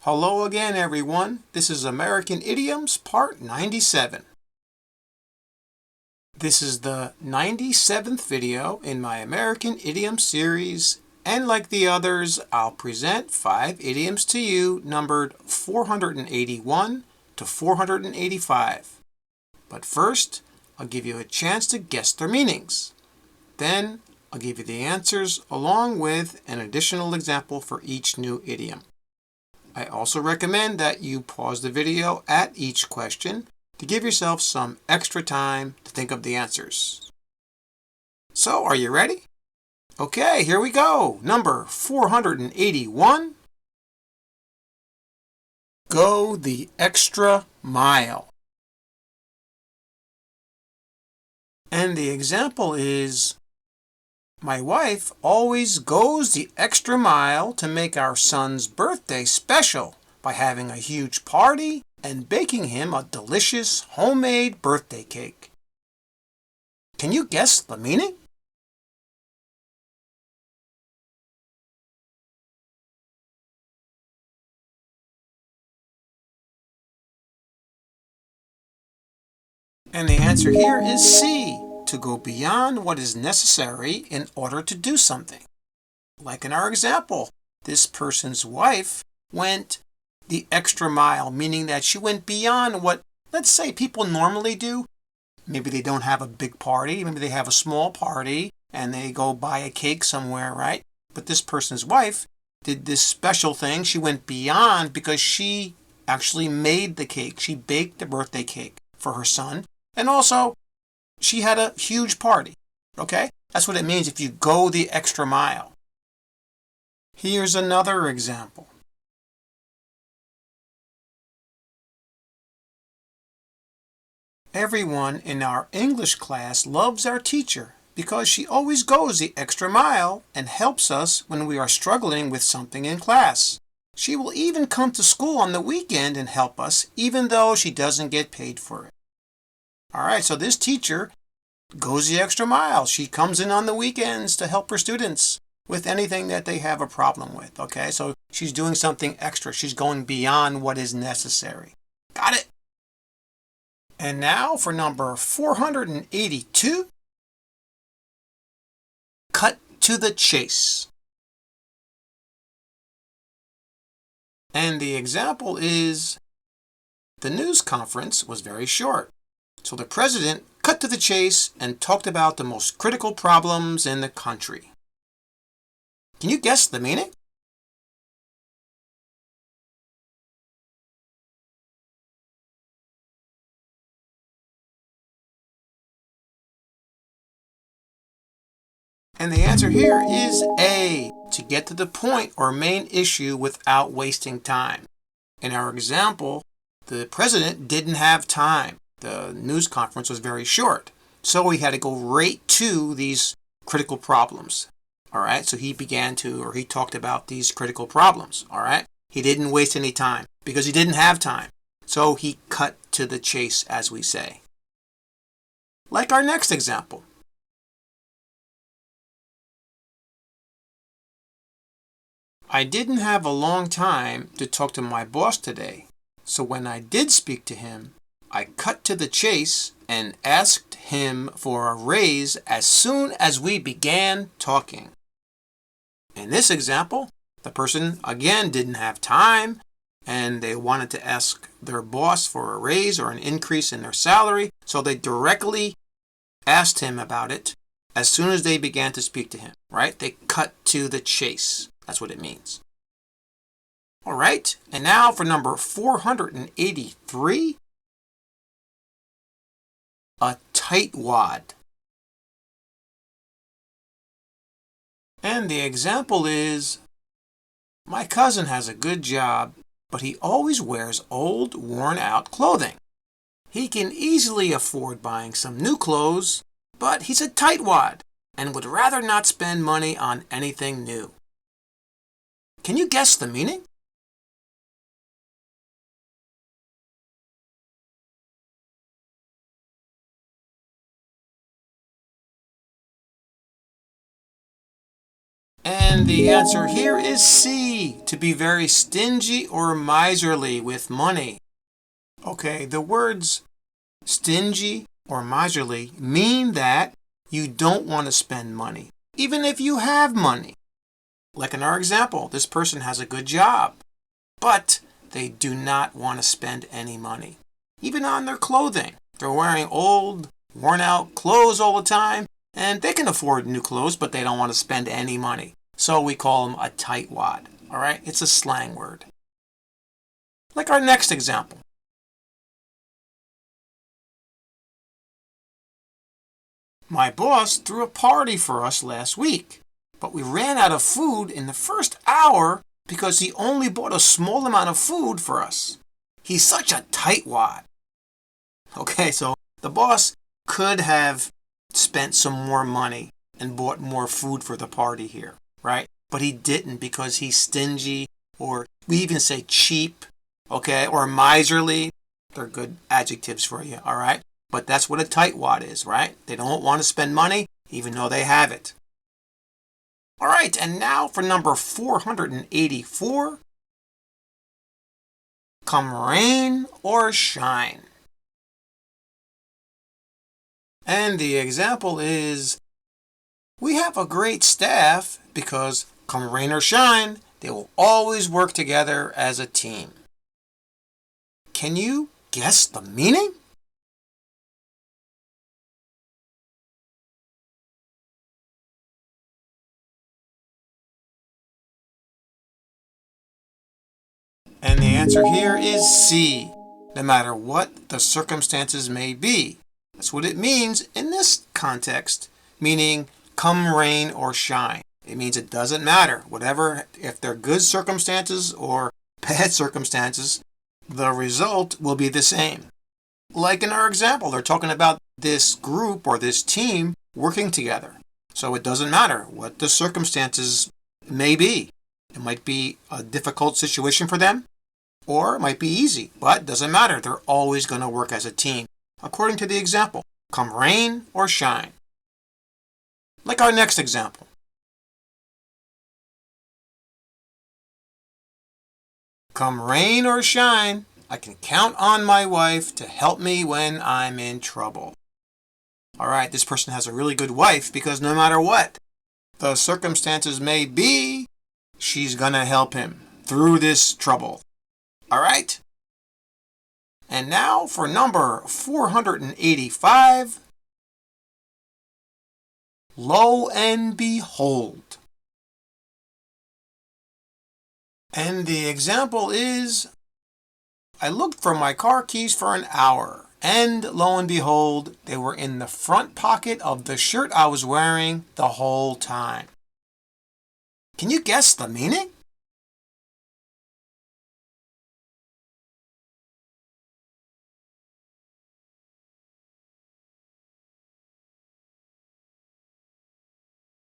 Hello again, everyone. This is American Idioms, Part 97. This is the 97th video in my American Idioms series, and like the others, I'll present 5 idioms to you numbered 481 to 485. But first, I'll give you a chance to guess their meanings. Then, I'll give you the answers along with an additional example for each new idiom. I also recommend that you pause the video at each question to give yourself some extra time to think of the answers. So, are you ready? Okay, here we go. Number 481. Go the extra mile. And the example is, my wife always goes the extra mile to make our son's birthday special by having a huge party and baking him a delicious homemade birthday cake. Can you guess the meaning? And the answer here is C, to go beyond what is necessary in order to do something. Like in our example, this person's wife went the extra mile, meaning that she went beyond what, let's say, people normally do. Maybe they don't have a big party, maybe they have a small party, and they go buy a cake somewhere, right? But this person's wife did this special thing. She went beyond because she actually made the cake. She baked the birthday cake for her son. And also, she had a huge party, okay? That's what it means if you go the extra mile. Here's another example. Everyone in our English class loves our teacher because she always goes the extra mile and helps us when we are struggling with something in class. She will even come to school on the weekend and help us, even though she doesn't get paid for it. All right, so this teacher goes the extra mile. She comes in on the weekends to help her students with anything that they have a problem with, okay? So she's doing something extra. She's going beyond what is necessary. Got it? And now for number 482, cut to the chase. And the example is, the news conference was very short. So the president cut to the chase and talked about the most critical problems in the country. Can you guess the meaning? And the answer here is A, to get to the point or main issue without wasting time. In our example, the president didn't have time. The news conference was very short. So he had to go right to these critical problems. All right, so he talked about these critical problems. All right, he didn't waste any time because he didn't have time. So he cut to the chase, as we say. Like our next example. I didn't have a long time to talk to my boss today. So when I did speak to him, I cut to the chase and asked him for a raise as soon as we began talking. In this example, the person again didn't have time and they wanted to ask their boss for a raise or an increase in their salary, so they directly asked him about it as soon as they began to speak to him, right? They cut to the chase. That's what it means. All right, and now for number 483. A tightwad. And the example is, my cousin has a good job, but he always wears old, worn-out clothing. He can easily afford buying some new clothes, but he's a tightwad and would rather not spend money on anything new. Can you guess the meaning? And the answer here is C, to be very stingy or miserly with money. Okay, the words stingy or miserly mean that you don't want to spend money, even if you have money. Like in our example, this person has a good job, but they do not want to spend any money, even on their clothing. They're wearing old, worn-out clothes all the time, and they can afford new clothes, but they don't want to spend any money. So we call them a tightwad. All right? It's a slang word. Like our next example. My boss threw a party for us last week, but we ran out of food in the first hour because he only bought a small amount of food for us. He's such a tightwad. Okay, so the boss could have spent some more money and bought more food for the party here, right? But he didn't because he's stingy, or we even say cheap, okay, or miserly. They're good adjectives for you, all right? But that's what a tightwad is, right? They don't want to spend money even though they have it. All right, and now for number 484. Come rain or shine. And the example is, we have a great staff because come rain or shine, they will always work together as a team. Can you guess the meaning? And the answer here is C, no matter what the circumstances may be. That's what it means in this context, meaning come rain or shine. It means it doesn't matter. Whatever, if they're good circumstances or bad circumstances, the result will be the same. Like in our example, they're talking about this group or this team working together. So it doesn't matter what the circumstances may be. It might be a difficult situation for them, or it might be easy, but it doesn't matter. They're always going to work as a team, according to the example, come rain or shine. Like our next example. Come rain or shine, I can count on my wife to help me when I'm in trouble. All right, this person has a really good wife because no matter what the circumstances may be, she's going to help him through this trouble. All right? And now for number 485. Lo and behold. And the example is, I looked for my car keys for an hour, and lo and behold, they were in the front pocket of the shirt I was wearing the whole time. Can you guess the meaning?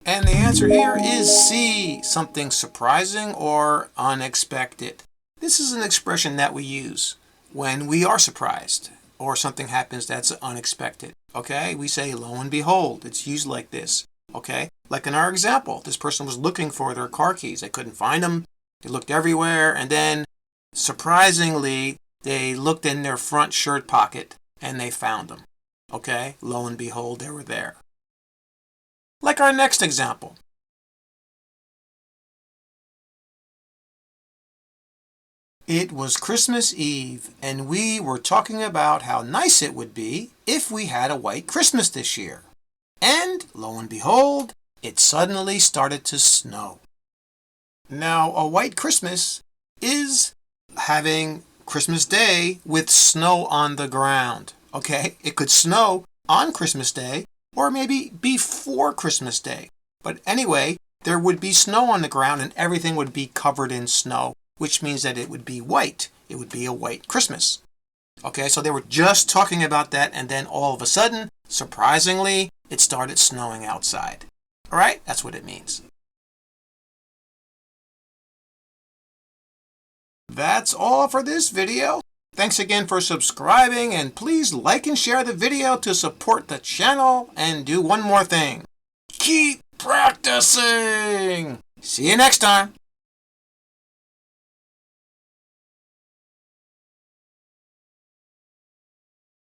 And the answer here is C, something surprising or unexpected. This is an expression that we use when we are surprised or something happens that's unexpected. Okay, we say lo and behold. It's used like this. Okay, like in our example, this person was looking for their car keys. They couldn't find them. They looked everywhere, and then surprisingly, they looked in their front shirt pocket and they found them. Okay, lo and behold, they were there. Like our next example. It was Christmas Eve, and we were talking about how nice it would be if we had a white Christmas this year. And, lo and behold, it suddenly started to snow. Now, a white Christmas is having Christmas Day with snow on the ground. Okay, it could snow on Christmas Day, or maybe before Christmas Day. But anyway, there would be snow on the ground and everything would be covered in snow, which means that it would be white. It would be a white Christmas. Okay, so they were just talking about that, and then all of a sudden, surprisingly, it started snowing outside. All right, that's what it means. That's all for this video. Thanks again for subscribing, and please like and share the video to support the channel, and do one more thing. Keep practicing! See you next time.